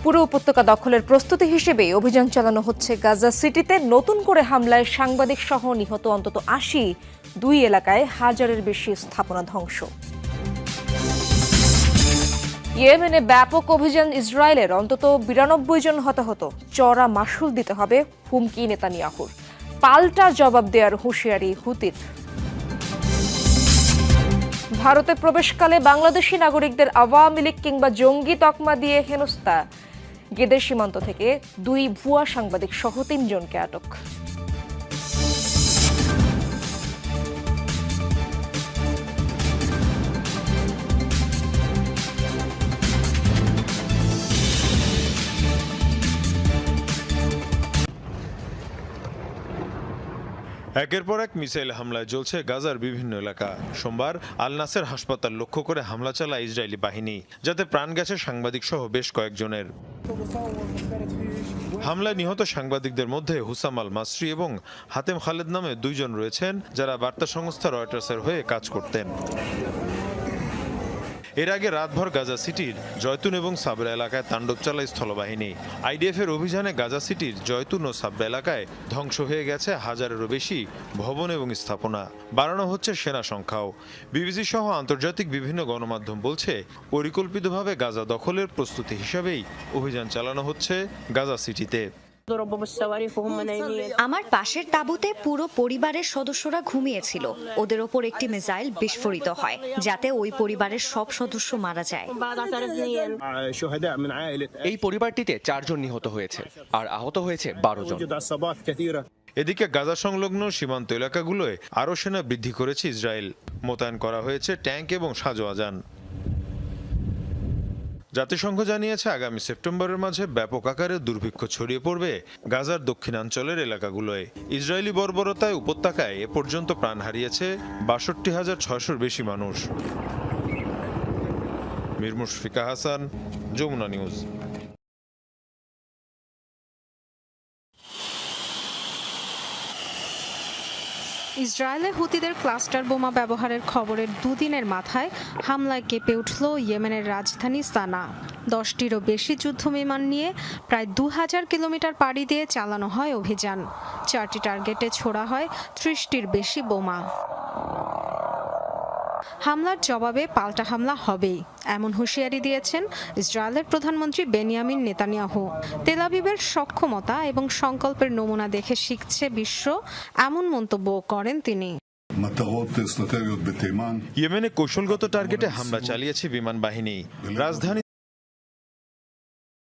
পুরো উপত্যকা দখলের প্রস্তুতি হিসেবে অভিযান চালানো হচ্ছে গাজা সিটিতে। নতুন করে হামলায় সাংবাদিক সহ নিহত অন্তত ৮০, ২ এলাকায় হাজারের বেশি স্থাপনা ধ্বংস। ইয়েমেনে ব্যাপক অভিযান ইসরায়েলের, অন্তত ৯২ জন হতাহত। চড়া মাশুল দিতে হবে হুমকি নেতানিয়াহুর। পাল্টা জবাব দেওয়ার হুঁশিয়ারি হুতির। ভারতে প্রবেশকালে বাংলাদেশি নাগরিকদের আওয়ামী লীগ কিংবা জঙ্গি তকমা দিয়ে হেনস্থা। গেদের সীমান্ত থেকে ২ ভুয়া সাংবাদিক সহ ৩ জনকে আটক। একের পর এক মিসাইল হামলায় জ্বলছে গাজার বিভিন্ন এলাকা। সোমবার আল নাসের হাসপাতাল লক্ষ্য করে হামলা চালায় ইসরায়েলি বাহিনী, যাতে প্রাণ গেছে সাংবাদিক সহ বেশ কয়েকজনের। হামলায় নিহত সাংবাদিকদের মধ্যে হুসাম আল মাসরি এবং হাতেম খালেদ নামে ২ জন রয়েছেন, যারা বার্তা সংস্থা রয়টার্সের হয়ে কাজ করতেন। এর আগে রাতভর গাজা সিটির জয়তুন এবং সাবরা এলাকায় তাণ্ডব চালায় স্থলবাহিনী। আইডিএফের অভিযানে গাজা সিটির জয়তুন ও সাবরা এলাকায় ধ্বংস হয়ে গেছে হাজারেরও বেশি ভবন এবং স্থাপনা। বাড়ানো হচ্ছে সেনা সংখ্যাও। বিবিসি সহ আন্তর্জাতিক বিভিন্ন গণমাধ্যম বলছে, পরিকল্পিতভাবে গাজা দখলের প্রস্তুতি হিসাবেই অভিযান চালানো হচ্ছে গাজা সিটিতে। আমার পাশের তাঁবুতে পুরো পরিবারের সদস্যরা ঘুমিয়েছিল। ওদের ওপর একটি মিসাইল বিস্ফোরিত হয়, যাতে ওই পরিবারের সব সদস্য মারা যায়। এই পরিবারটিতে ৪ জন নিহত হয়েছে আর আহত হয়েছে ১২ জন। এদিকে গাজা সংলগ্ন সীমান্ত এলাকাগুলোয় আরও সেনা বৃদ্ধি করেছে ইসরায়েল। মোতায়েন করা হয়েছে ট্যাঙ্ক এবং সাজোয়াজান। জাতিসংঘ জানিয়েছে, আগামী সেপ্টেম্বরের মাঝে ব্যাপক আকারে দুর্ভিক্ষ ছড়িয়ে পড়বে গাজার দক্ষিণাঞ্চলের এলাকাগুলোয়। ইসরায়েলি বর্বরতায় উপত্যকায় এ পর্যন্ত প্রাণ হারিয়েছে ৬২,৬০০-র বেশি মানুষ। মীর মুশফিকা হাসান, যমুনা নিউজ। ইসরায়েলে হুতিদের ক্লাস্টার বোমা ব্যবহারের খবরের দুদিনের মাথায় হামলায় কেঁপে উঠল ইয়েমেনের রাজধানী সানা। ১০টিরও বেশি যুদ্ধবিমান নিয়ে প্রায় ২০০০ কিলোমিটার পাড়ি দিয়ে চালানো হয় অভিযান। ৪টি টার্গেটে ছোড়া হয় ৩০টির বেশি বোমা। হামলার জবাবে পাল্টা হামলা হবেই, এমন হুঁশিয়ারি দিয়েছেন ইসরায়েলের প্রধানমন্ত্রী বেনিয়ামিন নেতানিয়াহু। তেল আবিবের সক্ষমতা এবং সংকল্পের নমুনা দেখে শিখছে বিশ্ব, এমন মন্তব্য করেন তিনি। ইয়েমেনে কৌশলগত টার্গেটে হামলা চালিয়েছে বিমান বাহিনী। রাজধানী